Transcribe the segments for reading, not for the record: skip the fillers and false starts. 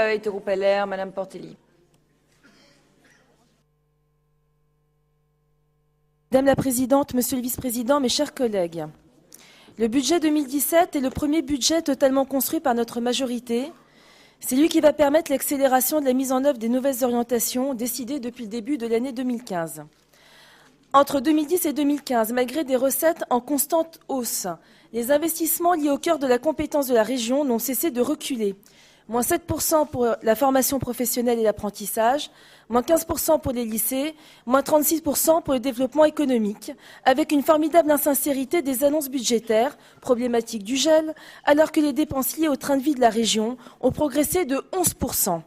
Est au groupe LR, Madame Portelli. Madame la Présidente, Monsieur le Vice-président, mes chers collègues, le budget 2017 est le premier budget totalement construit par notre majorité. C'est lui qui va permettre l'accélération de la mise en œuvre des nouvelles orientations décidées depuis le début de l'année 2015. Entre 2010 et 2015, malgré des recettes en constante hausse, les investissements liés au cœur de la compétence de la région n'ont cessé de reculer. Moins 7% pour la formation professionnelle et l'apprentissage, moins 15% pour les lycées, moins 36% pour le développement économique, avec une formidable insincérité des annonces budgétaires, problématique du gel, alors que les dépenses liées au train de vie de la région ont progressé de 11%.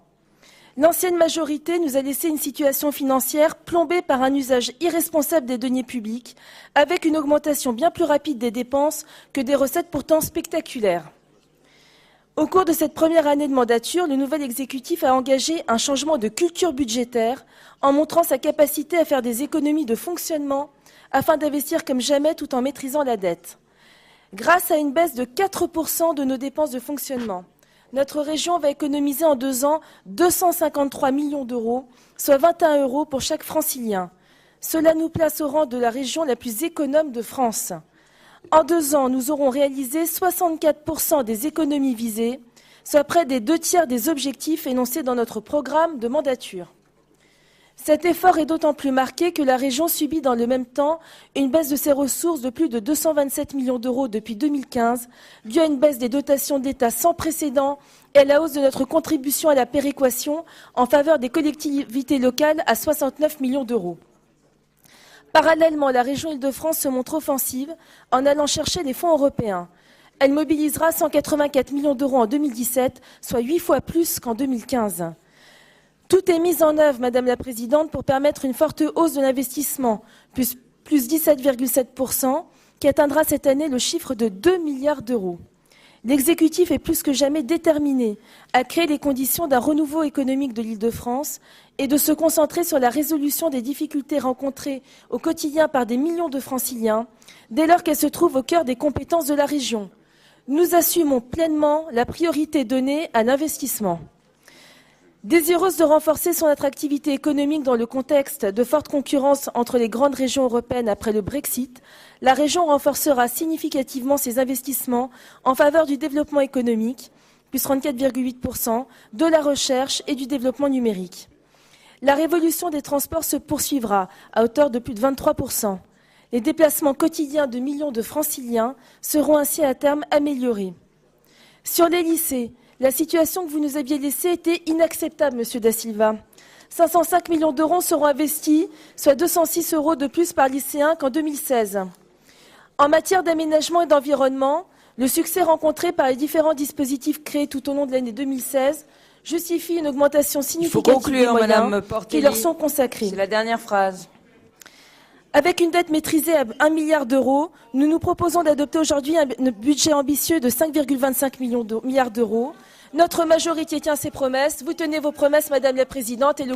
L'ancienne majorité nous a laissé une situation financière plombée par un usage irresponsable des deniers publics, avec une augmentation bien plus rapide des dépenses que des recettes pourtant spectaculaires. Au cours de cette première année de mandature, le nouvel exécutif a engagé un changement de culture budgétaire en montrant sa capacité à faire des économies de fonctionnement afin d'investir comme jamais tout en maîtrisant la dette. Grâce à une baisse de 4% de nos dépenses de fonctionnement, notre région va économiser en 2 ans 253 millions d'euros, soit 21 € pour chaque francilien. Cela nous place au rang de la région la plus économe de France. En 2 ans, nous aurons réalisé 64% des économies visées, soit près des 2/3 des objectifs énoncés dans notre programme de mandature. Cet effort est d'autant plus marqué que la région subit dans le même temps une baisse de ses ressources de plus de 227 millions d'euros depuis 2015, due à une baisse des dotations de l'État sans précédent et à la hausse de notre contribution à la péréquation en faveur des collectivités locales à 69 millions d'euros. Parallèlement, la région Île-de-France se montre offensive en allant chercher des fonds européens. Elle mobilisera 184 millions d'euros en 2017, soit 8 fois plus qu'en 2015. Tout est mis en œuvre, Madame la Présidente, pour permettre une forte hausse de l'investissement, plus 17,7%, qui atteindra cette année le chiffre de 2 milliards d'euros. L'exécutif est plus que jamais déterminé à créer les conditions d'un renouveau économique de l'Île-de-France et de se concentrer sur la résolution des difficultés rencontrées au quotidien par des millions de franciliens, dès lors qu'elles se trouvent au cœur des compétences de la région. Nous assumons pleinement la priorité donnée à l'investissement. Désireuse de renforcer son attractivité économique dans le contexte de forte concurrence entre les grandes régions européennes après le Brexit, la région renforcera significativement ses investissements en faveur du développement économique, plus 34,8%, de la recherche et du développement numérique. La révolution des transports se poursuivra à hauteur de plus de 23%. Les déplacements quotidiens de millions de franciliens seront ainsi à terme améliorés. Sur les lycées, la situation que vous nous aviez laissée était inacceptable, Monsieur Da Silva. 505 millions d'euros seront investis, soit 206 € de plus par lycéen qu'en 2016. En matière d'aménagement et d'environnement, le succès rencontré par les différents dispositifs créés tout au long de l'année 2016 justifie une augmentation significative des moyens qui leur sont consacrés. C'est la dernière phrase. Avec une dette maîtrisée à 1 milliard d'euros, nous nous proposons d'adopter aujourd'hui un budget ambitieux de 5,25 milliards d'euros. Notre majorité tient ses promesses. Vous tenez vos promesses, Madame la Présidente, et le